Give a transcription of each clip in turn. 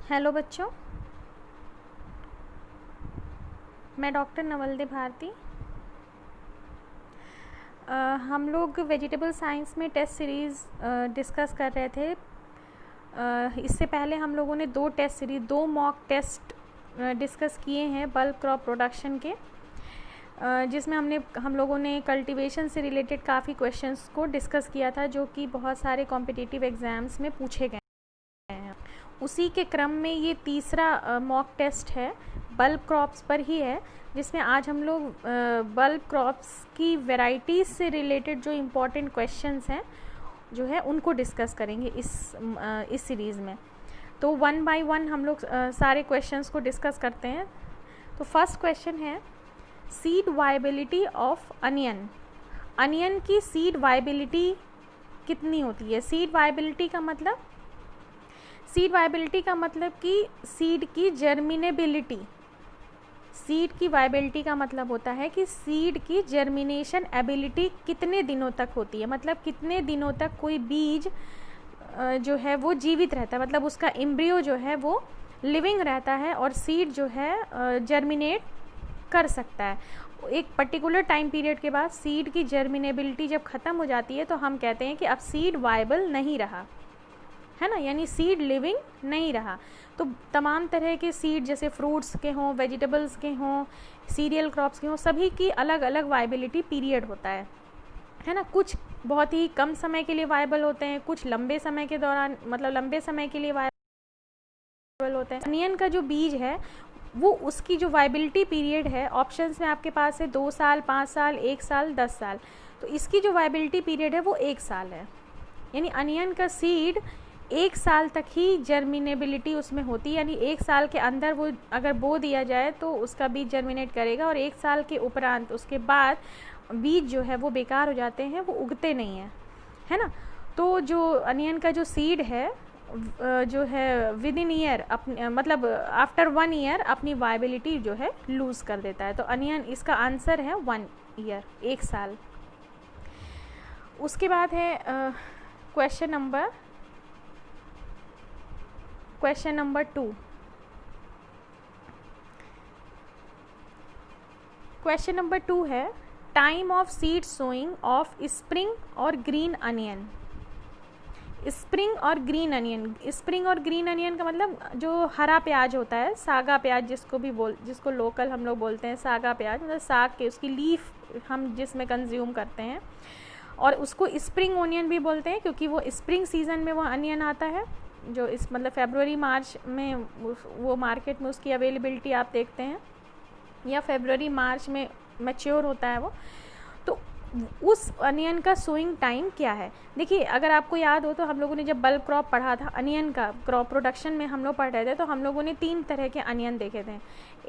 Hello बच्चों, मैं doctor नवलदे Bharti. हम लोग वेजिटेबल साइंस में टेस्ट सीरीज़ डिस्कस कर रहे थे। इससे पहले हम लोगों ने दो मॉक टेस्ट डिस्कस किए हैं बल्क क्रॉप प्रोडक्शन के, जिसमें हम लोगों ने कल्टीवेशन से रिलेटेड काफ़ी क्वेश्चंस को डिस्कस किया था, जो कि बहुत सारे कॉम्पिटिटिव एग्ज़ाम्स में पूछे गए हैं। उसी के क्रम में ये तीसरा मॉक टेस्ट है, बल्क क्रॉप्स पर ही है, जिसमें आज हम लोग बल्क क्रॉप्स की वैरायटीज़ से रिलेटेड जो इम्पोर्टेंट क्वेश्चंस हैं जो है उनको डिस्कस करेंगे इस सीरीज़ में। तो वन बाय वन हम लोग सारे क्वेश्चंस को डिस्कस करते हैं। तो फर्स्ट क्वेश्चन है, seed viability of onion. Onion की सीड वायबिलिटी कितनी होती है? सीड वायबिलिटी का मतलब कि सीड की जर्मिनेबिलिटी। सीड की वायबिलिटी का मतलब होता है कि सीड की जर्मिनेशन एबिलिटी कितने दिनों तक होती है, मतलब कितने दिनों तक कोई बीज जो है वो जीवित रहता है, मतलब उसका एम्ब्रियो जो है वो लिविंग रहता है और सीड जो है जर्मिनेट कर सकता है। एक पर्टिकुलर टाइम पीरियड के बाद सीड की जर्मिनेबिलिटी जब ख़त्म हो जाती है तो हम कहते हैं कि अब सीड वायबल नहीं रहा, है ना, यानी सीड लिविंग नहीं रहा। तो तमाम तरह के सीड, जैसे फ्रूट्स के हों, वेजिटेबल्स के हों, सीरियल क्रॉप्स के हों, सभी की अलग अलग वायबिलिटी पीरियड होता है ना। कुछ बहुत ही कम समय के लिए वायबल होते हैं, कुछ लंबे समय के दौरान, मतलब लंबे समय के लिए वायबल होते हैं। अनियन का जो बीज है वो, उसकी जो वायबिलिटी पीरियड है, ऑप्शंस में आपके पास है 2 साल, 5 साल, 1 साल, 10 साल। तो इसकी जो वायबिलिटी पीरियड है वो 1 साल है, यानी अनियन का सीड 1 साल तक ही जर्मिनेबिलिटी उसमें होती है, यानी 1 साल के अंदर वो अगर बो दिया जाए तो उसका बीज जर्मिनेट करेगा, और 1 साल के उपरांत उसके बाद बीज जो है वो बेकार हो जाते हैं, वो उगते नहीं हैं, है ना। तो जो अनियन का जो सीड है जो है विद इन ईयर, मतलब आफ्टर 1 ईयर अपनी वायबिलिटी जो है लूज़ कर देता है। तो अनियन, इसका आंसर है 1 ईयर, 1 साल। उसके बाद है क्वेश्चन नंबर 2। क्वेश्चन नंबर 2 है, time of seed sowing of spring और ग्रीन अनियन। स्प्रिंग और ग्रीन अनियन, स्प्रिंग और ग्रीन अनियन का मतलब जो हरा प्याज होता है, सागा प्याज जिसको लोकल हम लोग बोलते हैं सागा प्याज, मतलब साग के उसकी लीफ हम जिसमें कंज्यूम करते हैं, और उसको स्प्रिंग ओनियन भी बोलते हैं, क्योंकि वो स्प्रिंग सीजन में वो अनियन आता है, जो मतलब फरवरी मार्च में वो मार्केट में उसकी अवेलेबिलिटी आप देखते हैं, या फरवरी मार्च में मैच्योर होता है वो। तो उस अनियन का सोइंग टाइम क्या है? देखिए, अगर आपको याद हो तो हम लोगों ने जब बल्क क्रॉप पढ़ा था, अनियन का क्रॉप प्रोडक्शन में हम लोग पढ़ रहे थे, तो हम लोगों ने 3 तरह के अनियन देखे थे।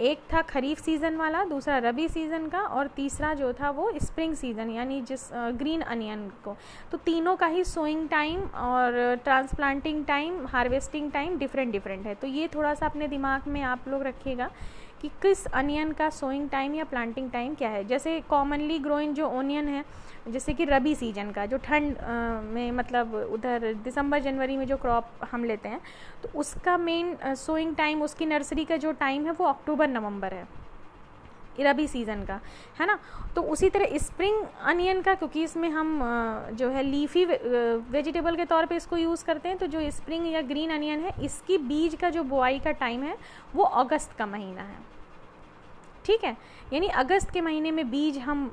एक था खरीफ सीज़न वाला, दूसरा रबी सीज़न का, और तीसरा जो था वो स्प्रिंग सीज़न, यानी ग्रीन अनियन को। तो तीनों का ही सोइंग टाइम और transplanting time, harvesting time different है। तो ये थोड़ा सा अपने दिमाग में आप लोग रखिएगा कि किस अनियन का सोइंग टाइम या प्लांटिंग टाइम क्या है। जैसे कॉमनली ग्रोइंग जो ओनियन है, जैसे कि रबी सीजन का, जो ठंड में, मतलब उधर दिसंबर जनवरी में जो क्रॉप हम लेते हैं, तो उसका मेन सोइंग टाइम, उसकी नर्सरी का जो टाइम है वो अक्टूबर नवंबर है, रबी सीज़न का, है ना। तो उसी तरह स्प्रिंग अनियन का, क्योंकि इसमें हम जो है लीफी वेजिटेबल के तौर पे इसको यूज़ करते हैं, तो जो स्प्रिंग या ग्रीन अनियन है, इसकी बीज का जो बुआई का टाइम है वो अगस्त का महीना है, ठीक है। यानी अगस्त के महीने में बीज हम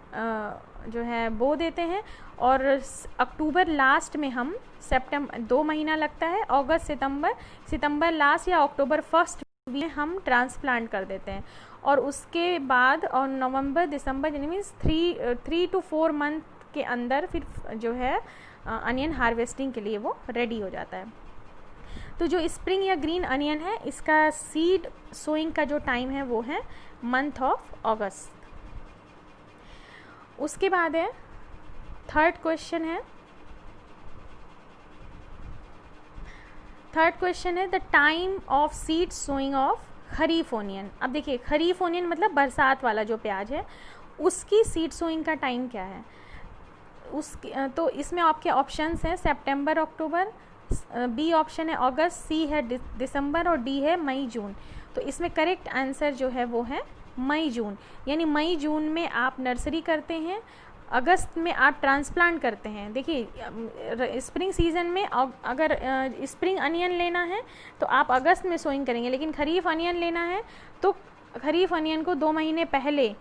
जो है बो देते हैं, और अक्टूबर लास्ट में हम, सितंबर 2 महीना लगता है, अगस्त सितंबर लास्ट या अक्टूबर फर्स्ट में हम ट्रांसप्लांट कर देते हैं, और उसके बाद और नवंबर दिसंबर, यानी मीन्स 3 to 4 मंथ के अंदर फिर जो है अनियन हार्वेस्टिंग के लिए वो रेडी हो जाता है। तो जो स्प्रिंग या ग्रीन अनियन है, इसका सीड सोइंग का जो टाइम है वो है मंथ ऑफ अगस्त। उसके बाद है थर्ड क्वेश्चन है the time of seed sowing of kharif onion. अब देखिए, खरीफ ओनियन मतलब बरसात वाला जो प्याज है, उसकी सीड सोइंग का टाइम क्या है? तो इसमें आपके ऑप्शंस हैं सितंबर अक्टूबर, बी ऑप्शन है अगस्त, सी है दिसंबर और डी है मई जून। तो इसमें करेक्ट आंसर जो है वो है मई जून। यानी मई जून में आप नर्सरी करते हैं, अगस्त में आप ट्रांसप्लांट करते हैं। देखिए स्प्रिंग सीजन में अगर स्प्रिंग अनियन लेना है तो आप अगस्त में सोइंग करेंगे, लेकिन खरीफ अनियन लेना है तो खरीफ अनियन को 2 महीने पहले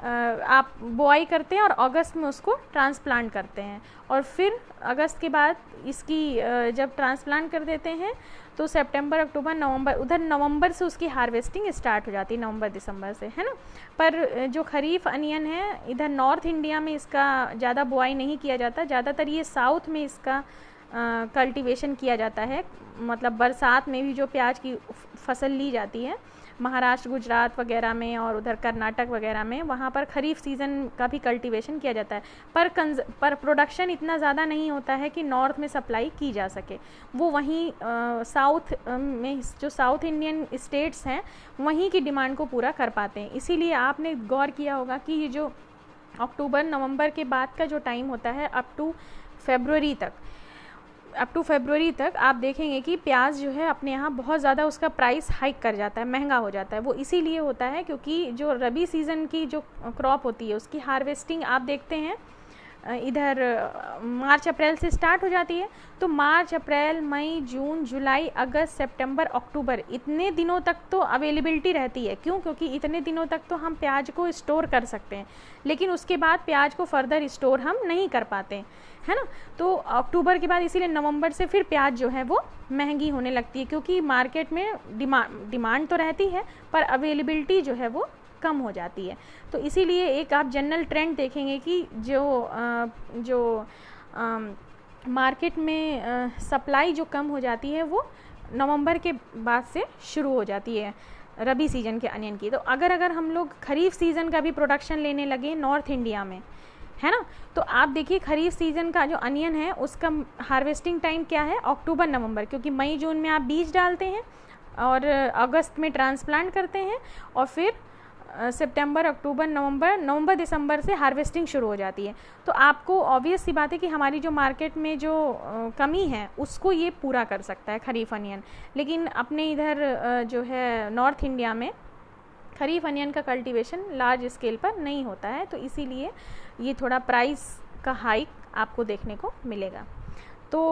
आप बुआई करते हैं और अगस्त में उसको ट्रांसप्लांट करते हैं, और फिर अगस्त के बाद इसकी जब ट्रांसप्लांट कर देते हैं तो सितंबर, अक्टूबर, नवंबर, उधर नवंबर से उसकी हार्वेस्टिंग स्टार्ट हो जाती है, नवंबर दिसंबर से, है ना। पर जो खरीफ अनियन है इधर नॉर्थ इंडिया में इसका ज़्यादा बुआई नहीं किया जाता, ज़्यादातर ये साउथ में इसका कल्टीवेशन किया जाता है। मतलब बरसात में भी जो प्याज की फसल ली जाती है महाराष्ट्र, गुजरात वगैरह में और उधर कर्नाटक वगैरह में, वहाँ पर खरीफ सीज़न का भी कल्टीवेशन किया जाता है। पर प्रोडक्शन इतना ज़्यादा नहीं होता है कि नॉर्थ में सप्लाई की जा सके। वो वहीं साउथ में जो साउथ इंडियन स्टेट्स हैं वहीं की डिमांड को पूरा कर पाते हैं। इसीलिए आपने गौर किया होगा कि ये जो अक्टूबर नवंबर के बाद का जो टाइम होता है अप टू फरवरी तक आप देखेंगे कि प्याज जो है अपने यहाँ बहुत ज़्यादा उसका प्राइस हाइक कर जाता है, महंगा हो जाता है। वो इसीलिए होता है क्योंकि जो रबी सीज़न की जो क्रॉप होती है उसकी हार्वेस्टिंग आप देखते हैं इधर मार्च अप्रैल से स्टार्ट हो जाती है। तो मार्च, अप्रैल, मई, जून, जुलाई, अगस्त, सितंबर, अक्टूबर, इतने दिनों तक तो अवेलेबिलिटी रहती है। क्यों? क्योंकि इतने दिनों तक तो हम प्याज को स्टोर कर सकते हैं, लेकिन उसके बाद प्याज को फर्दर स्टोर हम नहीं कर पाते, है ना। तो अक्टूबर के बाद इसीलिए नवंबर से फिर प्याज जो है वो महंगी होने लगती है, क्योंकि मार्केट में डिमांड तो रहती है पर अवेलेबिलिटी जो है वो कम हो जाती है। तो इसीलिए एक आप जनरल ट्रेंड देखेंगे कि जो मार्केट में सप्लाई जो कम हो जाती है वो नवंबर के बाद से शुरू हो जाती है रबी सीजन के अनियन की। तो अगर हम लोग खरीफ सीज़न का भी प्रोडक्शन लेने लगे नॉर्थ इंडिया में, है ना, तो आप देखिए खरीफ सीज़न का जो अनियन है उसका हार्वेस्टिंग टाइम क्या है, अक्टूबर नवंबर, क्योंकि मई जून में आप बीज डालते हैं और अगस्त में ट्रांसप्लांट करते हैं और फिर सितंबर, अक्टूबर, नवंबर दिसंबर से हार्वेस्टिंग शुरू हो जाती है। तो आपको ऑब्वियस सी बात है कि हमारी जो मार्केट में जो कमी है उसको ये पूरा कर सकता है खरीफ अनियन। लेकिन अपने इधर जो है नॉर्थ इंडिया में खरीफ अनियन का कल्टीवेशन लार्ज स्केल पर नहीं होता है, तो इसीलिए ये थोड़ा प्राइस का हाइक आपको देखने को मिलेगा। तो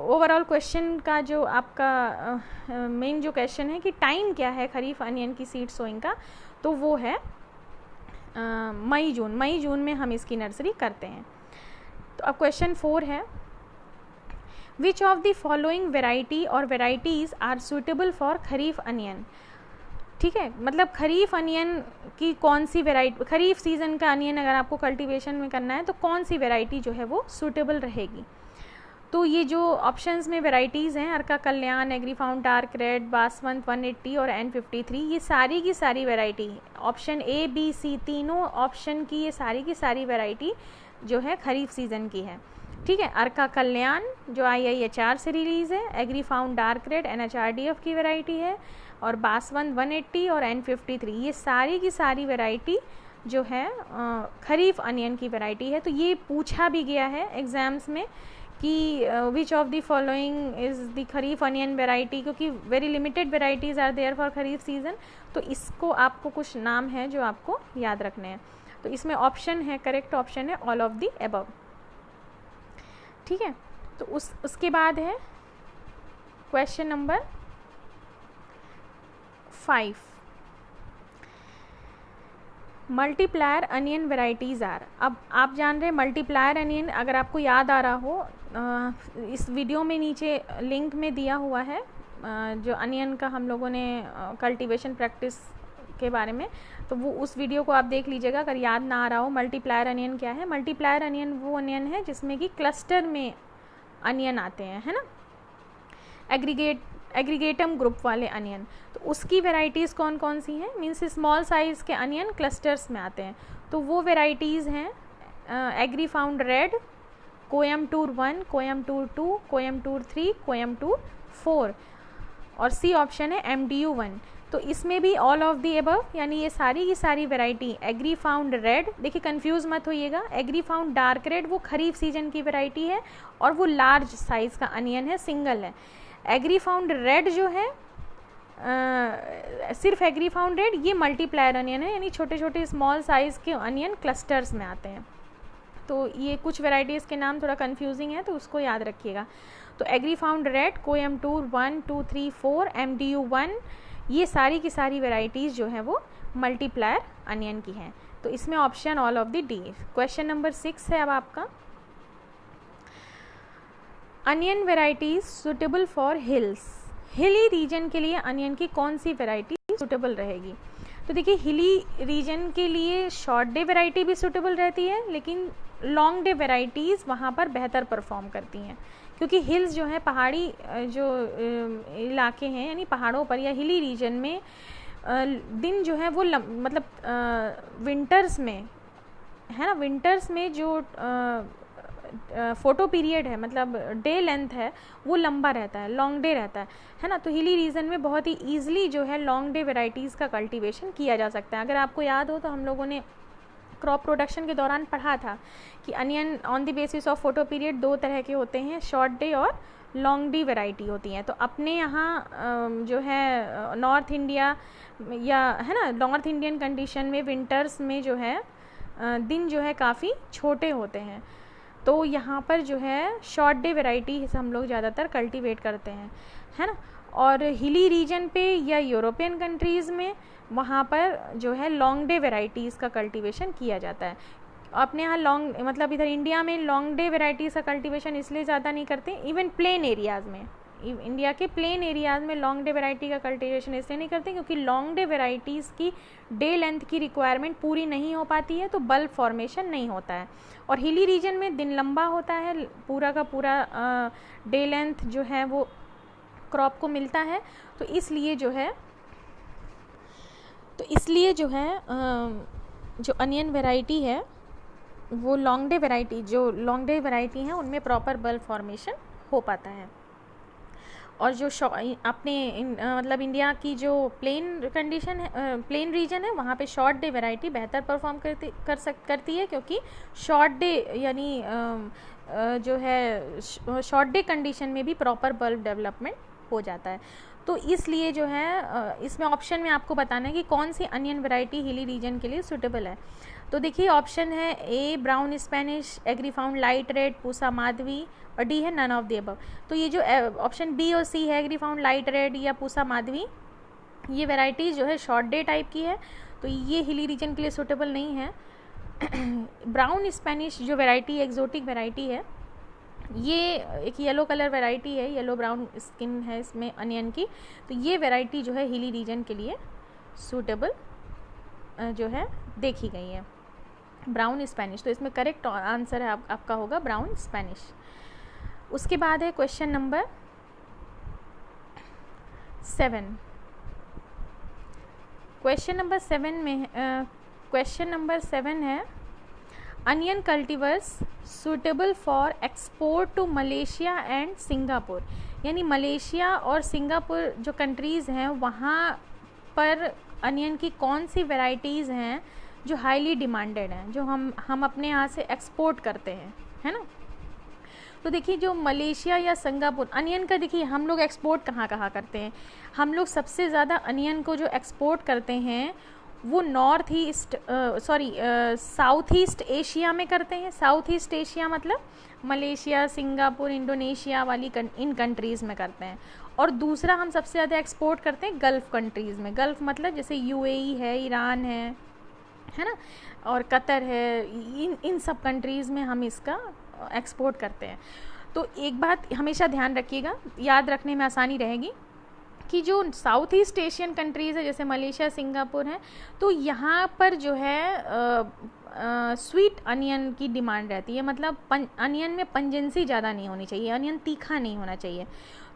ओवरऑल क्वेश्चन का जो आपका मेन जो क्वेश्चन है कि टाइम क्या है खरीफ अनियन की सीड सोइंग का, तो वो है मई जून में हम इसकी नर्सरी करते हैं। तो अब क्वेश्चन 4 है, which of the following variety और varieties are suitable for kharif onion. ठीक है, मतलब खरीफ अनियन की कौन सी वेराइटी, खरीफ सीज़न का अनियन अगर आपको कल्टीवेशन में करना है तो कौन सी वेराइटी जो है वो सूटेबल रहेगी। तो ये जो ऑप्शंस में वेराइटीज़ हैं, अर्का कल्याण, एग्रीफाउंड डार्क रेड, बासवंत 180 और N53, ये सारी की सारी variety, option A, B, C तीनों ऑप्शन की ये सारी की सारी वेराइटी जो है खरीफ सीज़न की है। ठीक है, अर्का कल्याण जो IIHR से रिलीज़ है, एग्रीफाउंड डार्क रेड NHRDF की वेराइटी है, और बासवंत 180 और N53, ये सारी की सारी वेराइटी जो है खरीफ अनियन की वेराइटी है। तो ये पूछा भी गया है एग्ज़ाम्स में कि which of the following is the kharif onion variety, क्योंकि very limited varieties are there for kharif season. तो इसको आपको कुछ नाम है जो आपको याद रखने हैं। तो इसमें ऑप्शन है, करेक्ट ऑप्शन है ऑल ऑफ द अबव। ठीक है, तो उसके बाद है question number 5, multiplier onion varieties are. अब आप जान रहे हैं मल्टीप्लायर अनियन, अगर आपको याद आ रहा हो इस वीडियो में नीचे लिंक में दिया हुआ है जो अनियन का हम लोगों ने कल्टीवेशन प्रैक्टिस के बारे में, तो वो उस वीडियो को आप देख लीजिएगा अगर याद ना आ रहा हो। मल्टीप्लायर अनियन क्या है? मल्टीप्लायर अनियन वो अनियन है जिसमें कि क्लस्टर में अनियन आते हैं, है ना, एग्रीगेटम ग्रुप वाले अनियन। तो उसकी वेराइटीज़ कौन कौन सी हैं? मीन्स स्मॉल साइज़ के अनियन क्लस्टर्स में आते हैं। तो वो वेराइटीज़ हैं एग्रीफाउंड रेड, कोयम्बटूर 1, कोयम्बटूर 2, कोयम्बटूर 3, कोयम्बटूर 4, और सी ऑप्शन है MDU 1। तो इसमें भी ऑल ऑफ दी अबव, यानी ये सारी की सारी वैरायटी। एग्री फाउंड रेड, देखिए कंफ्यूज मत होइएगा, एग्री फाउंड डार्क रेड वो खरीफ सीजन की वैरायटी है और वो लार्ज साइज़ का अनियन है, सिंगल है। एग्री फाउंड रेड जो है सिर्फ एग्री फाउंड रेड ये मल्टीप्लायर अनियन है, यानी छोटे छोटे स्मॉल साइज़ के अनियन क्लस्टर्स में आते हैं। तो ये कुछ वैरायटीज़ के नाम थोड़ा कंफ्यूजिंग है, तो उसको याद रखिएगा। तो agree found red, Coimbatore 1, 2, 3, 4, MDU 1, ये सारी की सारी वैरायटीज़ जो है वो मल्टीप्लायर अनियन की हैं। तो इसमें option all of the D. Question number 6 है अब आपका, onion varieties suitable for hills. हिली रीजन के लिए अनियन की कौन सी वैरायटी सुटेबल रहेगी? तो देखिए हिली रीजन के लिए शॉर्ट डे वैरायटी भी सुटेबल रहती है, लेकिन लॉन्ग डे वैरायटीज़ वहाँ पर बेहतर परफॉर्म करती हैं, क्योंकि हिल्स जो है पहाड़ी जो इलाके हैं, यानी पहाड़ों पर या हिली रीजन में दिन जो है वो मतलब विंटर्स में है ना, विंटर्स में जो फोटो पीरियड है, मतलब डे लेंथ है, वो लंबा रहता है, लॉन्ग डे रहता है ना। तो हिली रीजन में बहुत ही ईजिली जो है लॉन्ग डे वेराइटीज़ का कल्टीवेशन किया जा सकता है। अगर आपको याद हो तो हम लोगों ने क्रॉप प्रोडक्शन के दौरान पढ़ा था कि onion on the basis of photo period दो तरह के होते हैं, शॉर्ट डे और लॉन्ग डे वैरायटी होती हैं। तो अपने यहाँ जो है नॉर्थ इंडिया या है ना, नॉर्थ इंडियन कंडीशन में विंटर्स में जो है दिन जो है काफ़ी छोटे होते हैं, तो यहाँ पर जो है शॉर्ट डे वैरायटी हम लोग ज़्यादातर कल्टीवेट करते हैं, है ना। और हिली रीजन पे या यूरोपियन कंट्रीज़ में वहाँ पर जो है लॉन्ग डे वैरायटीज़ का कल्टीवेशन किया जाता है। अपने यहाँ लॉन्ग मतलब इधर इंडिया में लॉन्ग डे वैरायटीज़ का कल्टीवेशन इसलिए ज़्यादा नहीं करते, इवन प्लेन एरियाज़ में, इंडिया के प्लेन एरियाज़ में लॉन्ग डे वैरायटी का कल्टीवेशन इसलिए नहीं करते क्योंकि लॉन्ग डे वैरायटीज़ की डे लेंथ की रिक्वायरमेंट पूरी नहीं हो पाती है, तो बल्ब फॉर्मेशन नहीं होता है। और हिली रीजन में दिन लंबा होता है, पूरा का पूरा डे लेंथ जो है वो क्रॉप को मिलता है, तो इसलिए जो है जो अनियन वैरायटी है वो लॉन्ग डे वैरायटी हैं उनमें प्रॉपर बल्ब फॉर्मेशन हो पाता है। और जो अपने मतलब इंडिया की जो प्लेन कंडीशन है, प्लेन रीजन है, वहाँ पे शॉर्ट डे वैरायटी बेहतर परफॉर्म करती है, क्योंकि शॉर्ट डे यानी जो है शॉर्ट डे कंडीशन में भी प्रॉपर बल्ब डेवलपमेंट हो जाता है। तो इसलिए जो है इसमें ऑप्शन में आपको बताना है कि कौन सी अनियन वैरायटी हिली रीजन के लिए सूटेबल है। तो देखिए ऑप्शन है A brown Spanish, agri found light red, Pusa Madhavi, और डी है नन ऑफ द अबव। तो ये जो ऑप्शन बी और सी है, एग्री फाउंड लाइट रेड या पूसा माधवी, ये वैरायटी जो है शॉर्ट डे टाइप की है, तो ये हिली रीजन के लिए सूटेबल नहीं है। ब्राउन स्पेनिश जो वैरायटी एक्जोटिक वैरायटी है, ये एक येलो कलर वैरायटी है, येलो ब्राउन स्किन है इसमें अनियन की, तो ये वैरायटी जो है हिली रीजन के लिए सूटेबल जो है देखी गई है, ब्राउन स्पेनिश। तो इसमें करेक्ट आंसर है आपका होगा ब्राउन स्पेनिश। उसके बाद है क्वेश्चन नंबर 7। क्वेश्चन नंबर 7 है onion cultivars suitable for export to Malaysia and Singapore. यानी मलेशिया और सिंगापुर जो कंट्रीज़ हैं वहाँ पर अनियन की कौन सी वैरायटीज़ हैं जो हाईली डिमांडेड हैं, जो हम अपने यहाँ से एक्सपोर्ट करते हैं, है ना। तो देखिए जो मलेशिया या सिंगापुर अनियन का, देखिए हम लोग एक्सपोर्ट कहाँ कहाँ करते हैं, हम लोग सबसे ज़्यादा अनियन को जो एक्सपोर्ट करते हैं वो साउथ ईस्ट एशिया में करते हैं। साउथ ईस्ट एशिया मतलब मलेशिया, सिंगापुर, इंडोनेशिया वाली इन कंट्रीज़ में करते हैं। और दूसरा हम सबसे ज़्यादा एक्सपोर्ट करते हैं गल्फ़ कंट्रीज़ में। गल्फ़ मतलब जैसे UAE है, ईरान है ना, और कतर है, इन सब कंट्रीज़ में हम इसका एक्सपोर्ट करते हैं। तो एक बात हमेशा ध्यान रखिएगा, याद रखने में आसानी रहेगी कि जो साउथ ईस्ट एशियन कंट्रीज़ है जैसे मलेशिया, सिंगापुर हैं, तो यहाँ पर जो है स्वीट अनियन की डिमांड रहती है, मतलब अनियन में पंजेंसी ज़्यादा नहीं होनी चाहिए, अनियन तीखा नहीं होना चाहिए।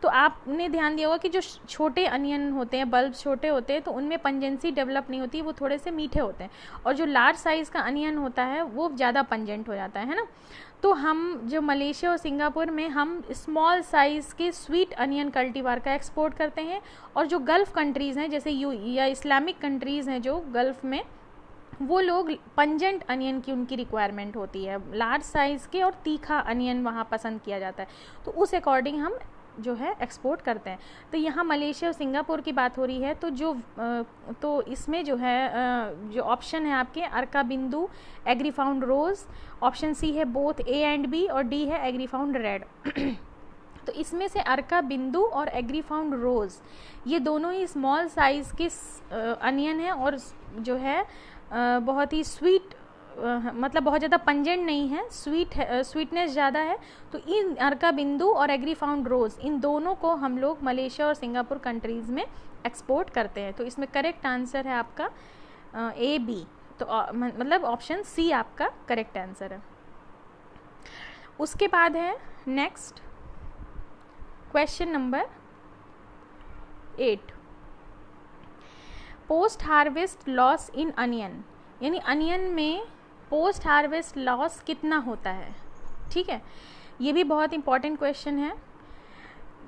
तो आपने ध्यान दिया होगा कि जो छोटे अनियन होते हैं, बल्ब छोटे होते हैं, तो उनमें पंजेंसी डेवलप नहीं होती, वो थोड़े से मीठे होते हैं। और जो लार्ज साइज़ का अनियन होता है वो ज़्यादा पंजेंट हो जाता है ना। तो हम जो मलेशिया और सिंगापुर में हम स्मॉल साइज़ के स्वीट अनियन कल्टीवार का एक्सपोर्ट करते हैं, और जो गल्फ़ कंट्रीज़ हैं जैसे यू या इस्लामिक कंट्रीज़ हैं जो गल्फ़ में, वो लोग पंजेंट अनियन की उनकी रिक्वायरमेंट होती है, लार्ज साइज़ के और तीखा अनियन वहाँ पसंद किया जाता है, तो उस अकॉर्डिंग हम जो है एक्सपोर्ट करते हैं। तो यहाँ मलेशिया और सिंगापुर की बात हो रही है, तो इसमें जो है जो ऑप्शन है आपके अर्का-बिंदु, एग्रीफाउंड रोज़, ऑप्शन सी है बोथ ए एंड बी, और डी है एग्रीफाउंड रेड। तो इसमें से अर्का-बिंदु और एग्रीफाउंड रोज़ ये दोनों ही स्मॉल साइज़ के अनियन है, और जो है बहुत ही स्वीट, मतलब बहुत ज़्यादा पंजेंट नहीं है, स्वीटनेस ज़्यादा है। तो इन अर्का-बिंदु और एग्रीफाउंड रोज़, इन दोनों को हम लोग मलेशिया और सिंगापुर कंट्रीज़ में एक्सपोर्ट करते हैं। तो इसमें करेक्ट आंसर है आपका ए बी, तो मतलब ऑप्शन सी आपका करेक्ट आंसर है। उसके बाद है next question number 8, post harvest loss in onion, यानी अनियन में पोस्ट हार्वेस्ट लॉस कितना होता है। ठीक है, ये भी बहुत इंपॉर्टेंट क्वेश्चन है।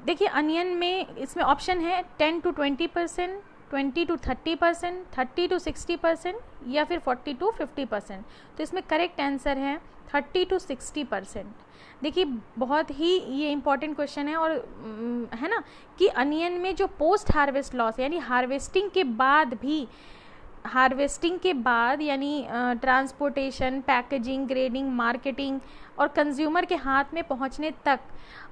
देखिए अनियन में इसमें ऑप्शन है 10 to 20%, 20 to 30%, 30 to 60% या फिर 40 to 50%। तो इसमें करेक्ट आंसर है 30 to 60%। देखिए बहुत ही ये इम्पॉर्टेंट क्वेश्चन है, और है ना कि अनियन में जो पोस्ट हार्वेस्ट लॉस यानी हार्वेस्टिंग के बाद यानी ट्रांसपोर्टेशन, पैकेजिंग, ग्रेडिंग, मार्केटिंग और कंज्यूमर के हाथ में पहुंचने तक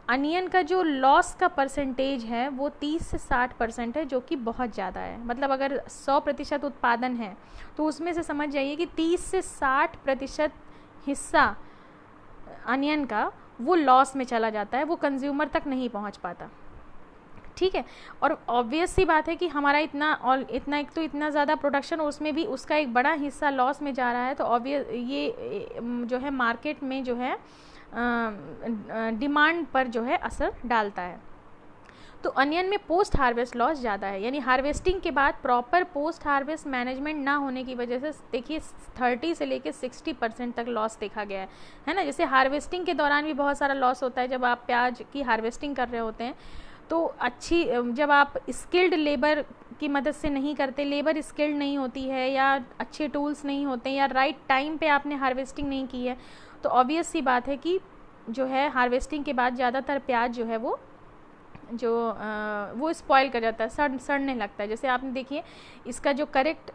अनियन का जो लॉस का परसेंटेज है वो 30 से 60% है, जो कि बहुत ज़्यादा है। मतलब अगर 100% उत्पादन है तो उसमें से समझ जाइए कि 30 से 60% हिस्सा अनियन का वो लॉस में चला जाता है, वो कंज्यूमर तक नहीं पहुंच पाता। ठीक है, और ऑब्वियस सी बात है कि हमारा इतना ज़्यादा प्रोडक्शन, उसमें भी उसका एक बड़ा हिस्सा लॉस में जा रहा है, तो ऑब्वियस ये जो है मार्केट में जो है डिमांड पर जो है असर डालता है। तो अनियन में पोस्ट हार्वेस्ट लॉस ज़्यादा है, यानी हार्वेस्टिंग के बाद प्रॉपर पोस्ट हार्वेस्ट मैनेजमेंट ना होने की वजह से देखिए 30 से लेकर 60% तक लॉस देखा गया है ना। जैसे हार्वेस्टिंग के दौरान भी बहुत सारा लॉस होता है, जब आप प्याज की हार्वेस्टिंग कर रहे होते हैं तो जब आप स्किल्ड लेबर की मदद से नहीं करते, लेबर स्किल्ड नहीं होती है या अच्छे टूल्स नहीं होते या राइट टाइम पे आपने हार्वेस्टिंग नहीं की है, तो ऑब्वियस सी बात है कि जो है हार्वेस्टिंग के बाद ज़्यादातर प्याज जो है वो स्पॉइल कर जाता है, सड़ने लगता है। जैसे आपने देखिए इसका जो करेक्ट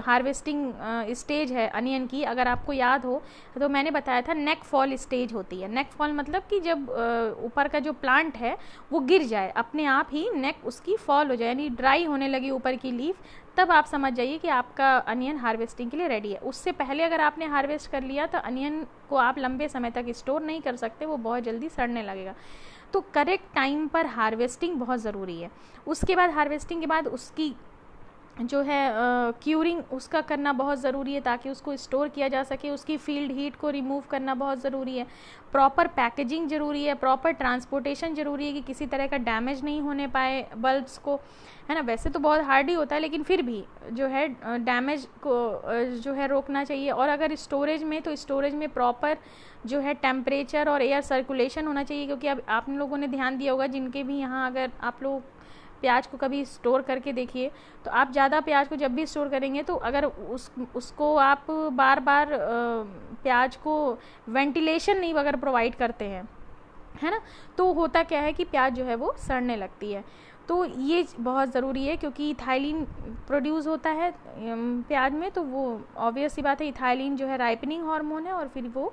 हार्वेस्टिंग स्टेज है अनियन की, अगर आपको याद हो तो मैंने बताया था नेक फॉल स्टेज होती है। नेक फॉल मतलब कि जब ऊपर का जो प्लांट है वो गिर जाए, अपने आप ही नेक उसकी फॉल हो जाए, यानी ड्राई होने लगी ऊपर की लीफ, तब आप समझ जाइए कि आपका अनियन हार्वेस्टिंग के लिए रेडी है। उससे पहले अगर आपने हार्वेस्ट कर लिया तो अनियन को आप लंबे समय तक स्टोर नहीं कर सकते, वो बहुत जल्दी सड़ने लगेगा। तो करेक्ट टाइम पर हार्वेस्टिंग बहुत ज़रूरी है। उसके बाद हार्वेस्टिंग के बाद उसकी जो है क्यूरिंग उसका करना बहुत ज़रूरी है ताकि उसको स्टोर किया जा सके, उसकी फील्ड हीट को रिमूव करना बहुत ज़रूरी है, प्रॉपर पैकेजिंग ज़रूरी है, प्रॉपर ट्रांसपोर्टेशन ज़रूरी है कि किसी तरह का डैमेज नहीं होने पाए बल्ब्स को, है ना। वैसे तो बहुत हार्ड ही होता है लेकिन फिर भी जो है डैमेज को जो है रोकना चाहिए। और अगर स्टोरेज में, तो स्टोरेज में प्रॉपर जो है टेम्परेचर और एयर सर्कुलेशन होना चाहिए, क्योंकि अब आप लोगों ने ध्यान दिया होगा जिनके भी यहाँ, अगर आप लोग प्याज को कभी स्टोर करके देखिए तो आप ज़्यादा प्याज को जब भी स्टोर करेंगे तो अगर उसको आप बार बार प्याज को वेंटिलेशन नहीं अगर प्रोवाइड करते हैं, है ना, तो होता क्या है कि प्याज जो है वो सड़ने लगती है। तो ये बहुत ज़रूरी है क्योंकि इथाइलिन प्रोड्यूस होता है प्याज में, तो वो ऑब्वियस सी बात है, इथाइलिन जो है राइपनिंग हार्मोन है और फिर वो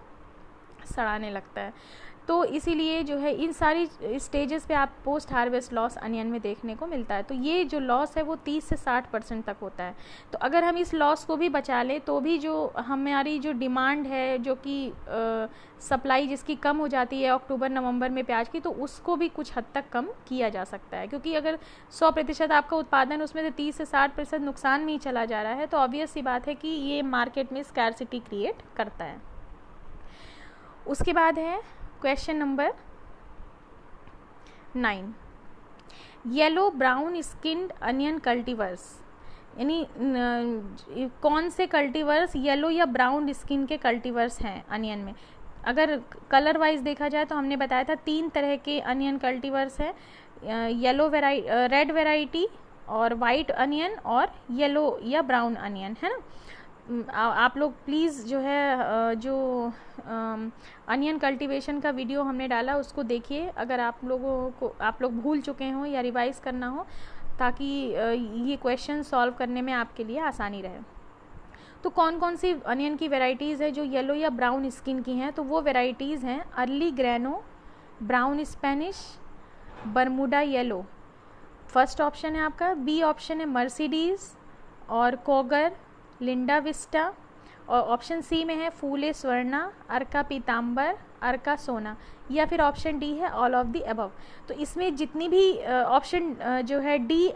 सड़ाने लगता है। तो इसीलिए जो है इन सारी स्टेजेस पे आप पोस्ट हार्वेस्ट लॉस अनियन में देखने को मिलता है। तो ये जो लॉस है वो 30 से 60% तक होता है। तो अगर हम इस लॉस को भी बचा लें तो भी जो हमारी जो डिमांड है, जो कि सप्लाई जिसकी कम हो जाती है अक्टूबर नवंबर में प्याज की, तो उसको भी कुछ हद तक कम किया जा सकता है। क्योंकि अगर 100% आपका उत्पादन उसमें से 30 से 60% नुकसान में ही चला जा रहा है तो ऑब्वियस सी बात है कि ये मार्केट में स्कैरसिटी क्रिएट करता है। उसके बाद है question number 9, yellow brown skinned onion cultivars, यानी कौन से कल्टीवर्स येलो या ब्राउन स्किन के कल्टीवर्स हैं अनियन में। अगर कलर वाइज देखा जाए तो हमने बताया था 3 तरह के अनियन कल्टीवर्स हैं, येलो रेड वेराइटी और वाइट अनियन और येलो या ब्राउन अनियन, है ना। आप लोग प्लीज़ जो है जो अनियन कल्टीवेशन का वीडियो हमने डाला उसको देखिए, अगर आप लोग भूल चुके हों या रिवाइज करना हो, ताकि ये क्वेश्चन सॉल्व करने में आपके लिए आसानी रहे। तो कौन कौन सी अनियन की वेराइटीज़ है जो येलो या ब्राउन स्किन की हैं, तो वो वेराइटीज़ हैं early Greno, brown Spanish, Bermuda yellow, first option है आपका। बी ऑप्शन है मर्सिडीज़ और कोगर, लिंडा विस्टा, और ऑप्शन सी में है फूले स्वर्णा, अर्का पीताम्बर, अर्का सोना, या फिर ऑप्शन डी है ऑल ऑफ द अबव। तो इसमें जितनी भी ऑप्शन जो है डी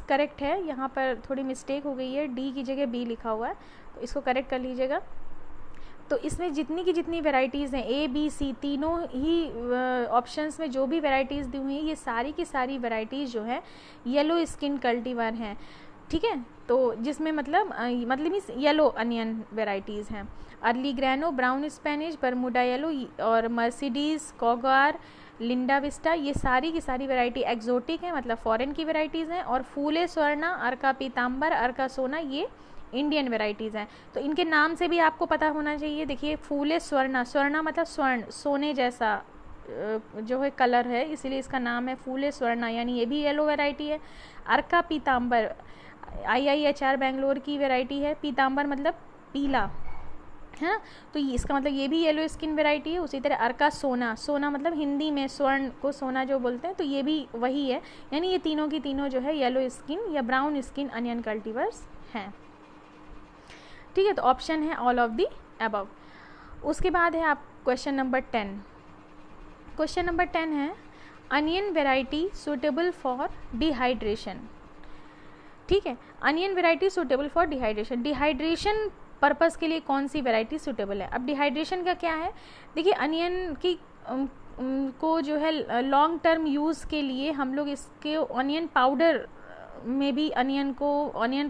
करेक्ट है, यहाँ पर थोड़ी मिस्टेक हो गई है, डी की जगह बी लिखा हुआ है, तो इसको करेक्ट कर लीजिएगा। तो इसमें जितनी की जितनी वेराइटीज़ हैं, ए बी सी तीनों ही ऑप्शंस में जो भी वेराइटीज़ दी हुई हैं, ये सारी की सारी वेराइटीज़ जो है येलो स्किन कल्टीवर हैं, ठीक है। तो जिसमें मतलब मीन्स येलो अनियन वेराइटीज़ हैं, early Greno, brown Spanish, Bermuda yellow और मर्सिडीज़, कोगार, लिंडा विस्टा, ये सारी की सारी वैरायटी एक्जोटिक है, मतलब फॉरेन की वैरायटीज़ हैं। और फूले स्वर्णा, अर्का पीताम्बर, अर्का सोना, ये इंडियन वेराइटीज़ हैं। तो इनके नाम से भी आपको पता होना चाहिए। देखिए फूले स्वर्णा, स्वर्णा मतलब स्वर्ण, सोने जैसा जो है कलर है, इसीलिए इसका नाम है फूले स्वर्णा, यानी ये भी येलो वैरायटी है। अर्का पीताम्बर IIHR बेंगलोर की वैरायटी है, पीताम्बर मतलब पीला, है ना, तो इसका मतलब ये भी येलो स्किन वैरायटी है। उसी तरह अर्का सोना, सोना मतलब हिंदी में स्वर्ण को सोना जो बोलते हैं, तो ये भी वही है, यानी ये तीनों की तीनों जो है येलो स्किन या ब्राउन स्किन अनियन कल्टीवर्स हैं, ठीक है। तो ऑप्शन है ऑल ऑफ द अबव। उसके बाद है आप क्वेश्चन नंबर 10। क्वेश्चन नंबर 10 है onion variety suitable for dehydration, ठीक है। Onion variety suitable for dehydration, dehydration purpose के लिए कौन सी वेराइटी सुटेबल है। अब डिहाइड्रेशन का क्या है, देखिए अनियन की को जो है लॉन्ग टर्म यूज़ के लिए हम लोग इसके अनियन पाउडर में भी अनियन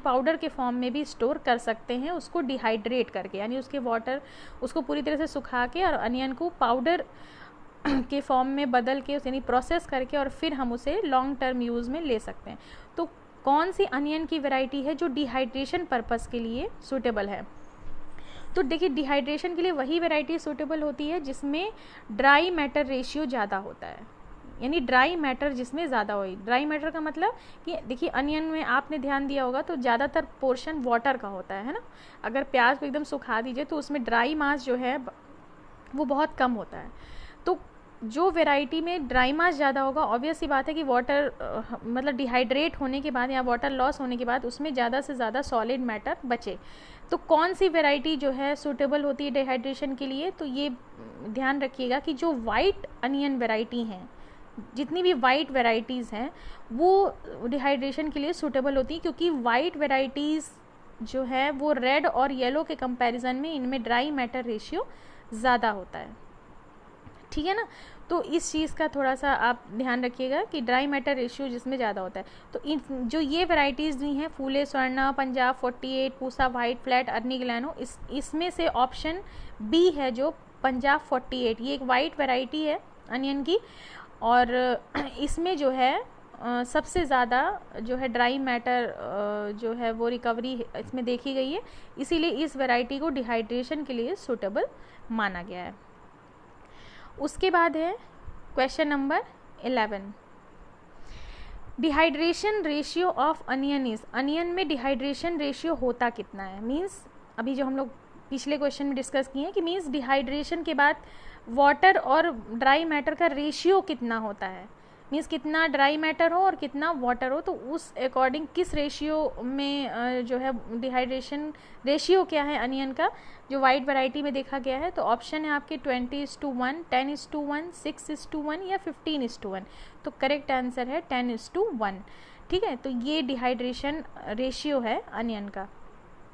पाउडर के फॉर्म में भी स्टोर कर सकते हैं, उसको डिहाइड्रेट करके, यानी उसके वाटर उसको पूरी तरह से सुखा के और अनियन को पाउडर के फॉर्म में बदल के यानी प्रोसेस करके और फिर हम उसे लॉन्ग टर्म यूज़ में ले सकते हैं। तो कौन सी अनियन की वैरायटी है जो डिहाइड्रेशन पर्पस के लिए सूटेबल है। तो देखिए डिहाइड्रेशन के लिए वही वैरायटी सूटेबल होती है जिसमें ड्राई मैटर रेशियो ज़्यादा होता है, यानी ड्राई मैटर जिसमें ज़्यादा हो। ड्राई मैटर का मतलब कि देखिए अनियन में आपने ध्यान दिया होगा तो ज़्यादातर पोर्शन वाटर का होता है ना। अगर प्याज को एकदम सुखा दीजिए तो उसमें ड्राई मास जो है वो बहुत कम होता है। तो जो वैरायटी में ड्राई मास ज़्यादा होगा, ऑब्वियस सी बात है कि वाटर मतलब डिहाइड्रेट होने के बाद या वाटर लॉस होने के बाद उसमें ज़्यादा से ज़्यादा सॉलिड मैटर बचे। तो कौन सी वैरायटी जो है सूटेबल होती है डिहाइड्रेशन के लिए, तो ये ध्यान रखिएगा कि जो वाइट अनियन वैरायटी हैं, जितनी भी वाइट वेराइटीज़ हैं वो डिहाइड्रेशन के लिए सूटेबल होती है, क्योंकि वाइट वेराइटीज़ जो है वो रेड और येलो के कंपैरिजन में इनमें ड्राई मैटर रेशियो ज़्यादा होता है, ठीक है ना। तो इस चीज़ का थोड़ा सा आप ध्यान रखिएगा कि ड्राई मैटर रेशियो जिसमें ज़्यादा होता है। तो इन जो ये वैराइटीज़ दी हैं फूले स्वर्णा, पंजाब 48, पूसा वाइट फ्लैट, अर्नी ग्लैनो, इसमें से ऑप्शन बी है जो पंजाब 48, ये एक वाइट वैरायटी है अनियन की, और इसमें जो है सबसे ज़्यादा जो है ड्राई मैटर जो है वो रिकवरी इसमें देखी गई है, इसीलिए इस वैरायटी को डिहाइड्रेशन के लिए सूटेबल माना गया है। उसके बाद है question number 11, dehydration ratio of onion is, onion में डिहाइड्रेशन रेशियो होता कितना है। मीन्स अभी जो हम लोग पिछले क्वेश्चन में डिस्कस किए हैं कि मीन्स डिहाइड्रेशन के बाद वाटर और ड्राई मैटर का रेशियो कितना होता है, मीन्स कितना ड्राई मैटर हो और कितना वाटर हो, तो उस अकॉर्डिंग किस रेशियो में जो है डिहाइड्रेशन रेशियो क्या है अनियन का जो वाइट वैरायटी में देखा गया है। तो ऑप्शन है आपके 20:1, 10:1, 6:1 या 15:1। तो करेक्ट आंसर है 10:1, ठीक है। तो ये डिहाइड्रेशन रेशियो है अनियन का,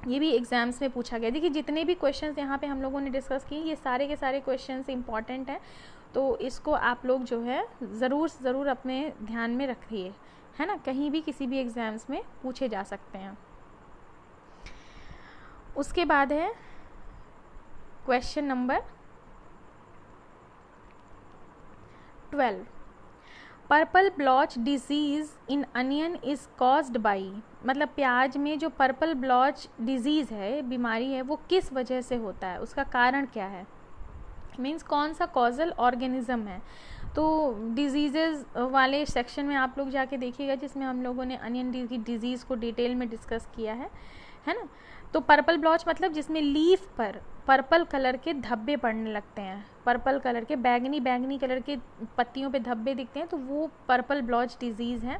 ये भी एग्जाम्स में पूछा गया। देखिए जितने भी क्वेश्चंस यहाँ पे हम लोगों ने डिस्कस किए ये सारे के सारे क्वेश्चंस इंपॉर्टेंट हैं, तो इसको आप लोग जो है ज़रूर अपने ध्यान में रखिए, है ना, कहीं भी किसी भी एग्ज़ाम्स में पूछे जा सकते हैं। उसके बाद है question number 12 purple blotch disease in onion is caused by, मतलब प्याज में जो पर्पल ब्लॉच डिजीज़ है, बीमारी है, वो किस वजह से होता है, उसका कारण क्या है, मीन्स कौन सा कॉजल ऑर्गेनिज्म है। तो डिजीज़ वाले सेक्शन में आप लोग जाके देखिएगा, जिसमें हम लोगों ने अनियन की डिजीज़ को डिटेल में डिस्कस किया है ना। तो पर्पल ब्लॉच मतलब जिसमें लीफ पर पर्पल कलर के धब्बे पड़ने लगते हैं, पर्पल कलर के बैगनी कलर के पत्तियों पे धब्बे दिखते हैं, तो वो पर्पल ब्लॉच डिजीज़ है।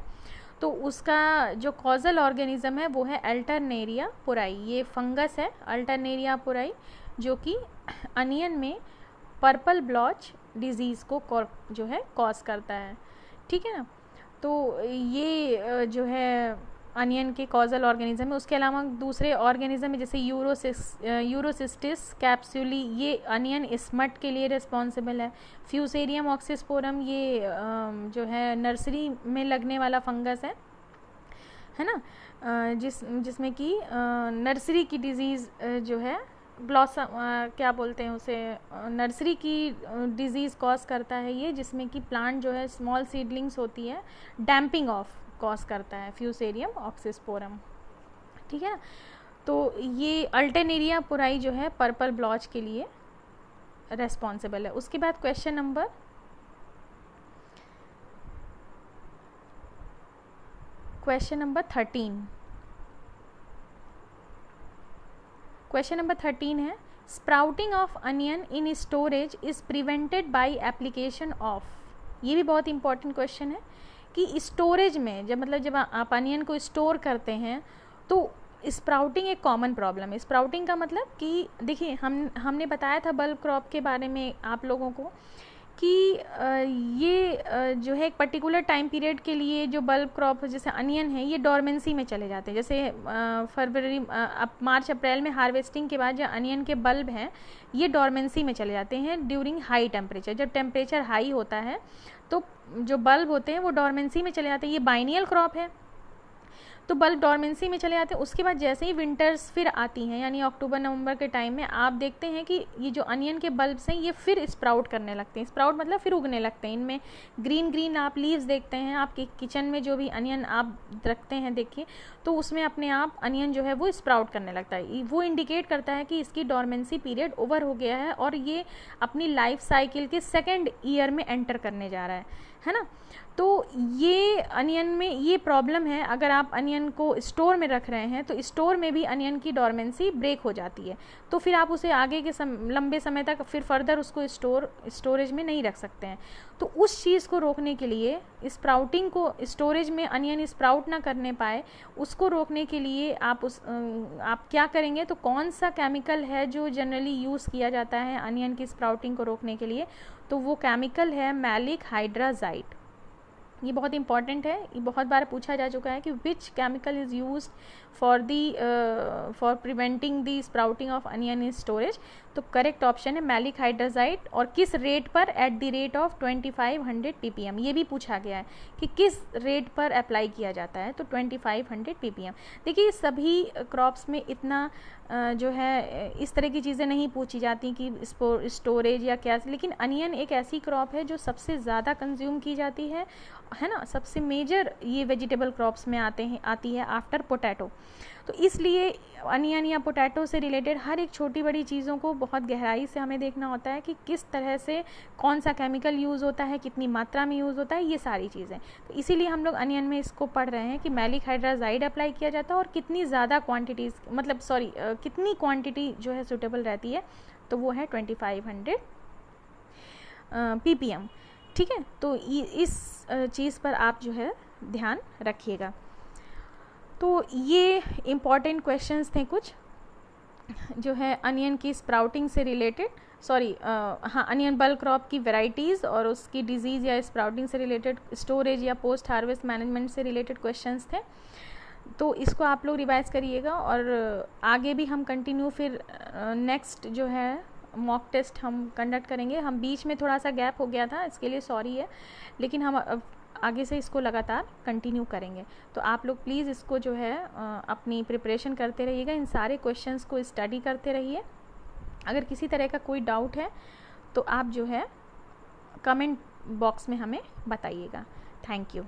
तो उसका जो कॉजल ऑर्गेनिज्म है वो है अल्टरनेरिया पुराई। ये फंगस है अल्टरनेरिया पुराई, जो कि अनियन में पर्पल ब्लॉच डिजीज़ को जो है कॉज करता है, ठीक है ना। तो ये जो है अनियन के कॉजल ऑर्गेनिज्म है। उसके अलावा दूसरे ऑर्गेनिज्म है जैसे यूरोसिस्टिस कैप्सूली, ये अनियन स्मट के लिए रिस्पॉन्सिबल है। फ्यूसेरियम ऑक्सीस्पोरम, ये जो है नर्सरी में लगने वाला फंगस है ना, जिसमें कि नर्सरी की डिजीज़ जो है ब्लॉसम क्या बोलते हैं उसे, नर्सरी की डिजीज़ कॉज करता है ये, जिसमें कि प्लांट जो है स्मॉल सीडलिंग्स होती है, डैम्पिंग ऑफ कॉज करता है फ्यूसेरियम ऑक्सीस्पोरम, ठीक है ना। तो ये अल्टरनेरिया पुराई जो है पर्पल ब्लॉच के लिए रेस्पॉन्सिबल है। उसके बाद क्वेश्चन नंबर 13। क्वेश्चन नंबर 13 है, sprouting of onion in storage is prevented by application of. ये भी बहुत इंपॉर्टेंट क्वेश्चन है कि स्टोरेज में जब आप अनियन को स्टोर करते हैं तो स्प्राउटिंग एक कॉमन प्रॉब्लम है। स्प्राउटिंग का मतलब कि देखिए हमने बताया था बल्ब क्रॉप के बारे में आप लोगों को कि ये जो है एक पर्टिकुलर टाइम पीरियड के लिए जो बल्ब क्रॉप जैसे अनियन है ये डॉर्मेंसी में चले जाते हैं। जैसे फरवरी मार्च अप्रैल में हार्वेस्टिंग के बाद जो अनियन के बल्ब हैं ये डॉर्मेंसी में चले जाते हैं ड्यूरिंग हाई टेम्परेचर। जब टेम्परेचर हाई होता है तो जो बल्ब होते हैं वो डॉर्मेंसी में चले जाते हैं। ये बाइनियल क्रॉप है तो बल्ब डॉर्मेंसी में चले जाते हैं। उसके बाद जैसे ही विंटर्स फिर आती हैं यानी अक्टूबर नवंबर के टाइम में आप देखते हैं कि ये जो अनियन के बल्ब्स हैं ये फिर स्प्राउट करने लगते हैं। स्प्राउट मतलब फिर उगने लगते हैं। इनमें ग्रीन आप लीव्स देखते हैं। आपके किचन में जो भी अनियन आप रखते हैं देखिए तो उसमें अपने आप अनियन जो है वो स्प्राउट करने लगता है। वो इंडिकेट करता है कि इसकी डॉर्मेंसी पीरियड ओवर हो गया है और ये अपनी लाइफ साइकिल के सेकेंड ईयर में एंटर करने जा रहा है ना। तो ये अनियन में ये प्रॉब्लम है। अगर आप अनियन को स्टोर में रख रहे हैं तो स्टोर में भी अनियन की डॉर्मेंसी ब्रेक हो जाती है तो फिर आप उसे आगे के लंबे समय तक फिर फर्दर उसको स्टोरेज में नहीं रख सकते हैं। तो उस चीज़ को रोकने के लिए स्प्राउटिंग को स्टोरेज में अनियन स्प्राउट ना करने पाए उसको रोकने के लिए आप क्या करेंगे तो कौन सा केमिकल है जो जनरली यूज़ किया जाता है अनियन की स्प्राउटिंग को रोकने के लिए, तो वो केमिकल है मैलिक हाइड्राजाइड। ये बहुत इंपॉर्टेंट है, ये बहुत बार पूछा जा चुका है कि which chemical is used for preventing the sprouting of onion in storage. तो करेक्ट ऑप्शन है मैलिक हाइड्राजाइड। और किस रेट पर, at the rate of 2500 ppm। ये भी पूछा गया है कि किस रेट पर अप्लाई किया जाता है तो 2500 ppm। देखिए सभी क्रॉप्स में इतना जो है इस तरह की चीज़ें नहीं पूछी जाती कि स्टोरेज या क्या, लेकिन अनियन एक ऐसी क्रॉप है जो सबसे ज़्यादा कंज्यूम की जाती है ना। सबसे मेजर ये वेजिटेबल क्रॉप्स में आती है आफ्टर पोटैटो। तो इसलिए अनियन या पोटैटो से रिलेटेड हर एक छोटी बड़ी चीज़ों को बहुत गहराई से हमें देखना होता है कि किस तरह से कौन सा केमिकल यूज़ होता है, कितनी मात्रा में यूज़ होता है, ये सारी चीज़ें। तो इसीलिए हम लोग अनियन में इसको पढ़ रहे हैं कि मैलिक हाइड्राजाइड अप्लाई किया जाता है और कितनी ज़्यादा क्वान्टिटीज़ कितनी क्वान्टिटी जो है सूटेबल रहती है तो वो है 2500 ppm। ठीक है, तो इस चीज़ पर आप जो है ध्यान रखिएगा। तो ये इम्पॉर्टेंट क्वेश्चंस थे कुछ जो है अनियन की स्प्राउटिंग से रिलेटेड, अनियन बल्ब क्रॉप की वैरायटीज़ और उसकी डिजीज़ या स्प्राउटिंग से रिलेटेड, स्टोरेज या पोस्ट हार्वेस्ट मैनेजमेंट से रिलेटेड क्वेश्चंस थे। तो इसको आप लोग रिवाइज करिएगा और आगे भी हम कंटिन्यू फिर नेक्स्ट जो है मॉक टेस्ट हम कंडक्ट करेंगे। हम बीच में थोड़ा सा गैप हो गया था, इसके लिए सॉरी है, लेकिन हम आगे से इसको लगातार कंटिन्यू करेंगे। तो आप लोग प्लीज़ इसको जो है अपनी प्रिपरेशन करते रहिएगा, इन सारे क्वेश्चंस को स्टडी करते रहिए। अगर किसी तरह का कोई डाउट है तो आप जो है कमेंट बॉक्स में हमें बताइएगा। Thank you.